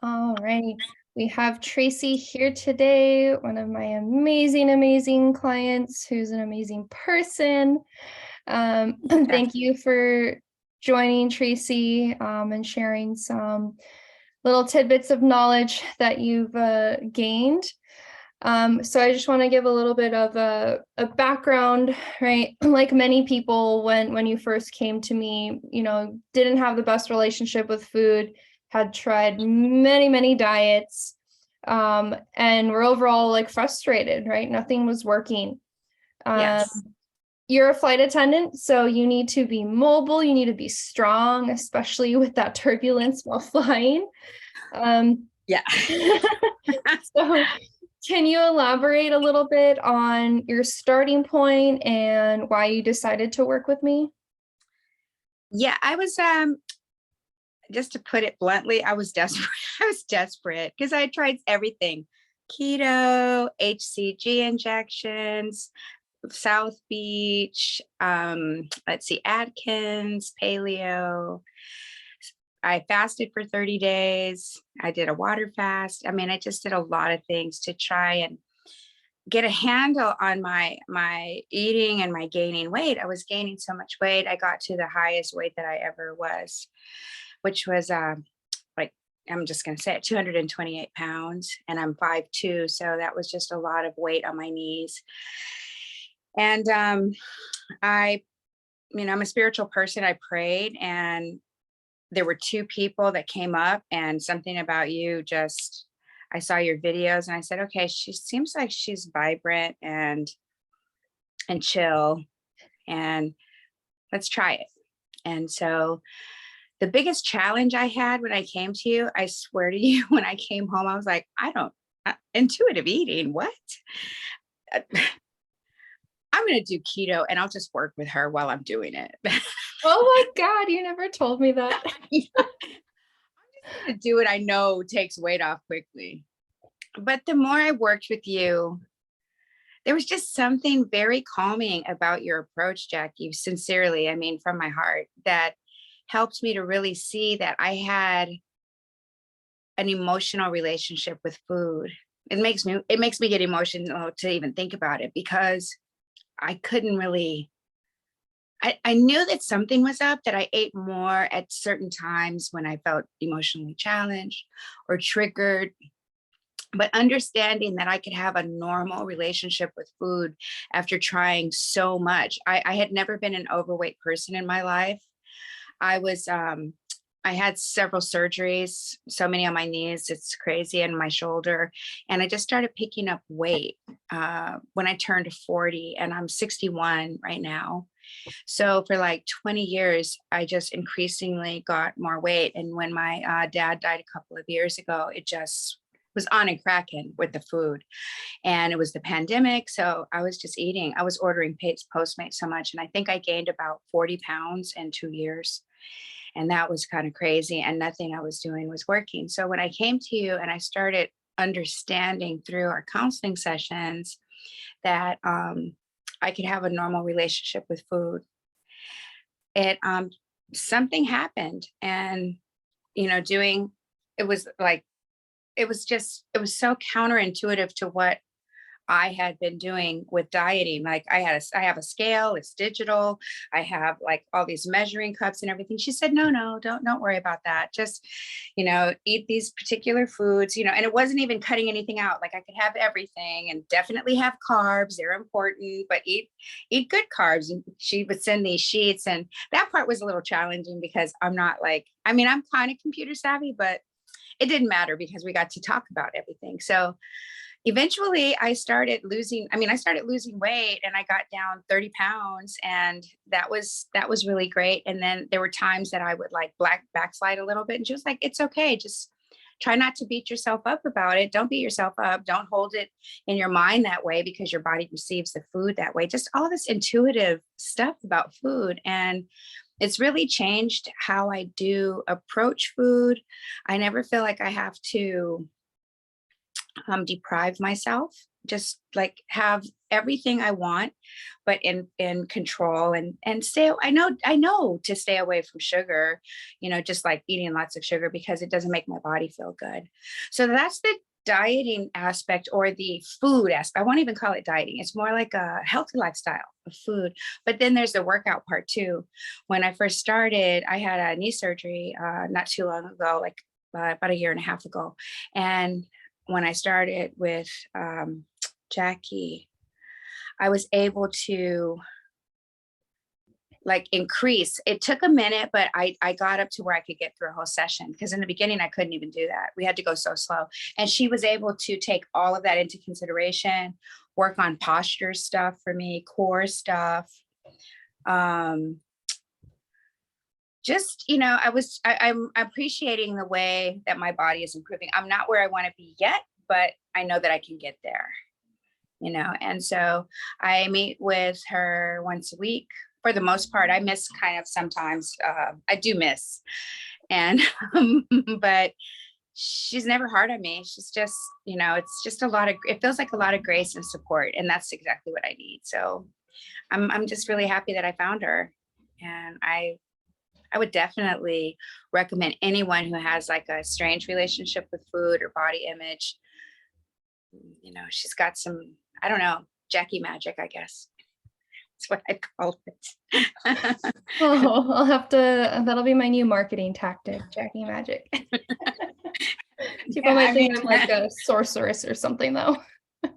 All right. We have Traci here today, one of my amazing clients who's an amazing person. Thank you for joining, Traci, and sharing some little tidbits of knowledge that you've gained. So I just want to give a little bit of a background, right? Like many people, when you first came to me, didn't have the best relationship with food, had tried many diets, and were overall like frustrated, right? Nothing was working. Yes. You're a flight attendant, so you need to be mobile, you need to be strong, especially with that turbulence while flying. Yeah. So can you elaborate a little bit on your starting point and why you decided to work with me? Yeah, I was just to put it bluntly, I was desperate. I was desperate because I tried everything. Keto, HCG injections, South Beach, let's see, Atkins, paleo. I fasted for 30 days. I did a water fast. I mean, I just did a lot of things to try and get a handle on my eating and my gaining weight. I was gaining so much weight. I got to the highest weight that I ever was, which was like, I'm just going to say it, 228 pounds, and I'm 5'2". So that was just a lot of weight on my knees. And I'm a spiritual person. I prayed, and there were two people that came up, and something about you just, I saw your videos and I said, okay, she seems like she's vibrant and chill, and let's try it. And so the biggest challenge I had when I came to you, I swear to you, when I came home, I was like, intuitive eating, what? I'm going to do keto and I'll just work with her while I'm doing it. Oh my God, you never told me that. I'm just going to do it. I know takes weight off quickly. But the more I worked with you, there was just something very calming about your approach, Jackie, sincerely, I mean, from my heart, that helped me to really see that I had an emotional relationship with food. It makes me get emotional to even think about it, because I couldn't really, I knew that something was up, that I ate more at certain times when I felt emotionally challenged or triggered. But understanding that I could have a normal relationship with food after trying so much. I had never been an overweight person in my life. I had several surgeries, so many on my knees, it's crazy, and my shoulder. And I just started picking up weight when I turned 40, and I'm 61 right now. So for like 20 years, I just increasingly got more weight. And when my dad died a couple of years ago, it just was on and cracking with the food. And it was the pandemic. So I was just eating. I was ordering Postmates so much. And I think I gained about 40 pounds in 2 years. And that was kind of crazy. And nothing I was doing was working. So when I came to you and I started understanding through our counseling sessions that I could have a normal relationship with food, it something happened. And doing, it was like, it was so counterintuitive to what I had been doing with dieting. Like I have a scale, it's digital. I have like all these measuring cups and everything. She said, no, don't worry about that. Just, eat these particular foods, and it wasn't even cutting anything out. Like I could have everything, and definitely have carbs. They're important, but eat good carbs. And she would send these sheets. And that part was a little challenging because I'm not like, I'm kind of computer savvy, but it didn't matter because we got to talk about everything. So eventually I started losing weight, and I got down 30 pounds, and that was really great. And then there were times that I would like backslide a little bit, and she was like, it's okay. Just try not to beat yourself up about it. Don't beat yourself up. Don't hold it in your mind that way, because your body receives the food that way. Just all this intuitive stuff about food. And it's really changed how I do approach food. I never feel like I have to deprive myself, just like have everything I want, but in control, and stay. I know to stay away from sugar, just like eating lots of sugar, because it doesn't make my body feel good. So that's the dieting aspect, or the food aspect. I won't even call it dieting. It's more like a healthy lifestyle of food. But then there's the workout part too. When I first started, I had a knee surgery not too long ago, like about a year and a half ago. And when I started with Jackie, I was able to like increase. It took a minute, but I got up to where I could get through a whole session, because in the beginning I couldn't even do that. We had to go so slow. And she was able to take all of that into consideration, work on posture stuff for me, core stuff. Just, I'm appreciating the way that my body is improving. I'm not where I want to be yet, but I know that I can get there, and so I meet with her once a week. For the most part, I miss kind of sometimes, I do miss, and, but she's never hard on me. She's just, it's just it feels like a lot of grace and support. And that's exactly what I need. So I'm just really happy that I found her. And I would definitely recommend anyone who has like a strange relationship with food or body image. She's got some, I don't know, Jackie magic, I guess. That's what I call it. Oh, I'll have to, that'll be my new marketing tactic, Jackie Magic. People might think I'm like a sorceress or something though.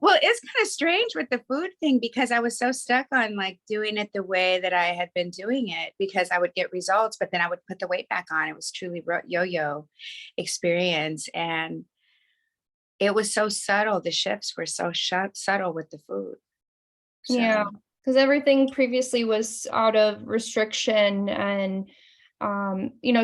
Well, it's kind of strange with the food thing, because I was so stuck on like doing it the way that I had been doing it, because I would get results, but then I would put the weight back on. It was truly yo-yo experience. And it was so subtle. The shifts were so subtle with the food. So. Yeah, because everything previously was out of restriction and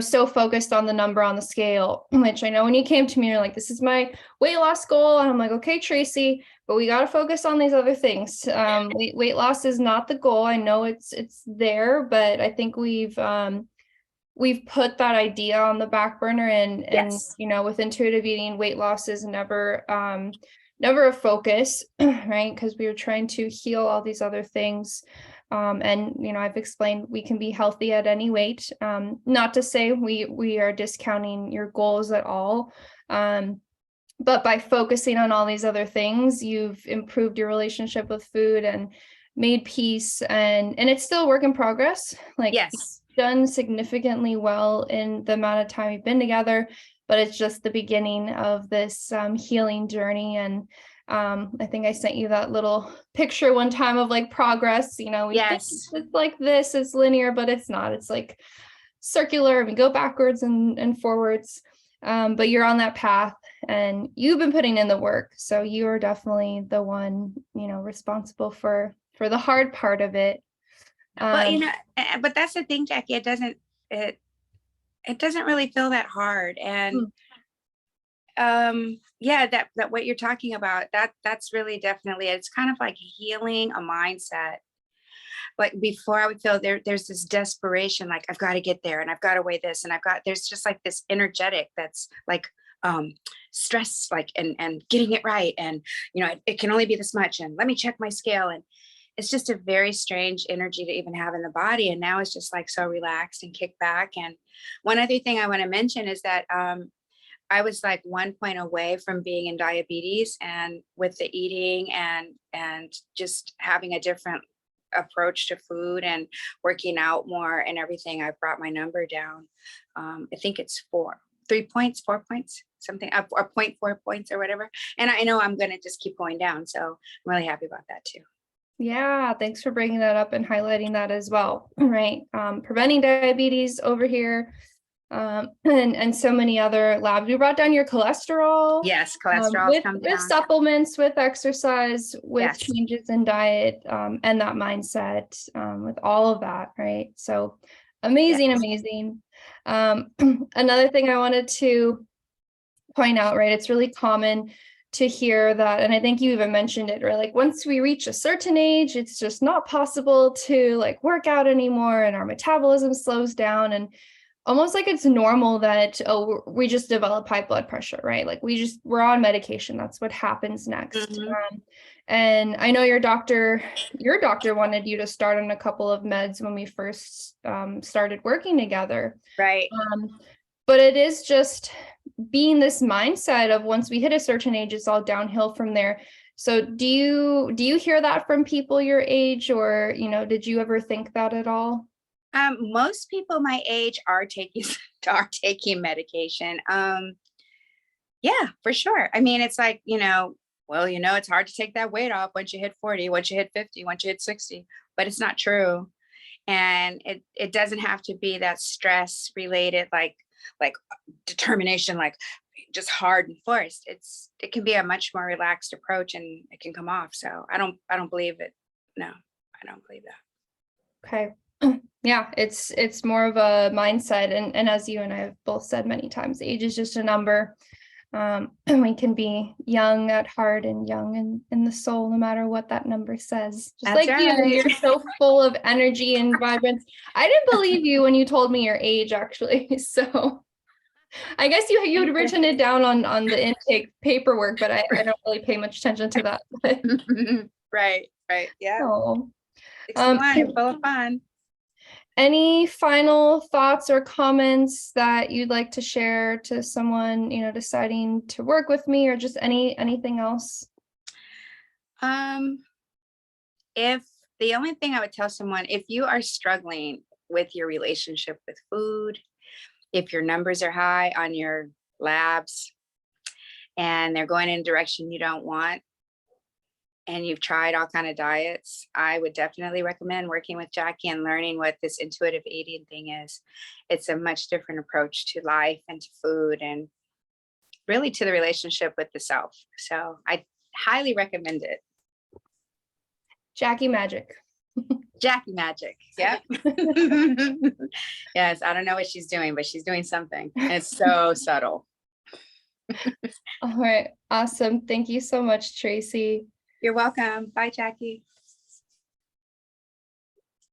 so focused on the number on the scale, which I know when you came to me, you're like, this is my weight loss goal. And I'm like, okay, Traci, but we got to focus on these other things. Weight loss is not the goal. I know it's there, but I think we've put that idea on the back burner, and Yes. with intuitive eating, weight loss is never a focus, right? Because we were trying to heal all these other things. And I've explained we can be healthy at any weight. Not to say we are discounting your goals at all. But by focusing on all these other things, you've improved your relationship with food and made peace, and it's still a work in progress. Like, Yes. done significantly well in the amount of time we've been together, but it's just the beginning of this healing journey. And I think I sent you that little picture one time of like progress. We Yes. think it's like this, it's linear, but it's not. It's like circular, and we go backwards and forwards. But you're on that path, and you've been putting in the work. So you are definitely the one, responsible for the hard part of it. Well, but that's the thing, Jackie. It doesn't really feel that hard. And yeah, that what you're talking about, that's really definitely, it's kind of like healing a mindset. Like before, I would feel there's this desperation, like I've got to get there, and I've got to weigh this, and there's just like this energetic that's like stress, like and getting it right, and it can only be this much, and let me check my scale. And it's just a very strange energy to even have in the body. And now it's just like so relaxed and kicked back. And one other thing I want to mention is that I was like 1 point away from being in diabetes, and with the eating and just having a different approach to food and working out more and everything, I brought my number down. I think it's 4 points, something, or 0.4 points or whatever. And I know I'm going to just keep going down. So I'm really happy about that too. Yeah, thanks for bringing that up and highlighting that as well, right? Preventing diabetes over here, and so many other labs. We brought down your cholesterol. Yes, cholesterol's come down. With supplements, with exercise, with changes in diet, and that mindset, with all of that, right? So amazing, amazing. Another thing I wanted to point out, right? It's really common to hear that, and I think you even mentioned it, right? Like once we reach a certain age, it's just not possible to like work out anymore, and our metabolism slows down. And almost like it's normal that, oh, we just develop high blood pressure, right? Like we're on medication. That's what happens next. Mhm. And I know your doctor wanted you to start on a couple of meds when we first started working together. Right. But it is just being this mindset of once we hit a certain age, it's all downhill from there. So do you hear that from people your age, or, did you ever think that at all? Most people my age are taking are taking medication. Yeah, for sure. I mean, it's like, well, it's hard to take that weight off once you hit 40, once you hit 50, once you hit 60, but it's not true. And it doesn't have to be that stress related, like determination, like just hard and forced. It can be a much more relaxed approach and it can come off. So I don't believe it. No, I don't believe that. Okay. Yeah, it's more of a mindset, and as you and I have both said many times, age is just a number. And we can be young at heart and young in the soul, no matter what that number says. Just That's like you, right. you're so full of energy and vibrance. I didn't believe you when you told me your age, actually. So I guess you had written it down on the intake paperwork, but I don't really pay much attention to that. But, Right, right. Yeah. oh. 61, full of fun. Any final thoughts or comments that you'd like to share to someone, deciding to work with me, or just anything else? Um, if the only thing I would tell someone, if you are struggling with your relationship with food, if your numbers are high on your labs and they're going in a direction you don't want, and you've tried all kind of diets, I would definitely recommend working with Jackie and learning what this intuitive eating thing is. It's a much different approach to life and to food and really to the relationship with the self. So I highly recommend it. Jackie Magic. Jackie Magic. Yep. Yes, I don't know what she's doing, but she's doing something. And it's so subtle. All right. Awesome. Thank you so much, Traci. You're welcome. Bye, Jackie.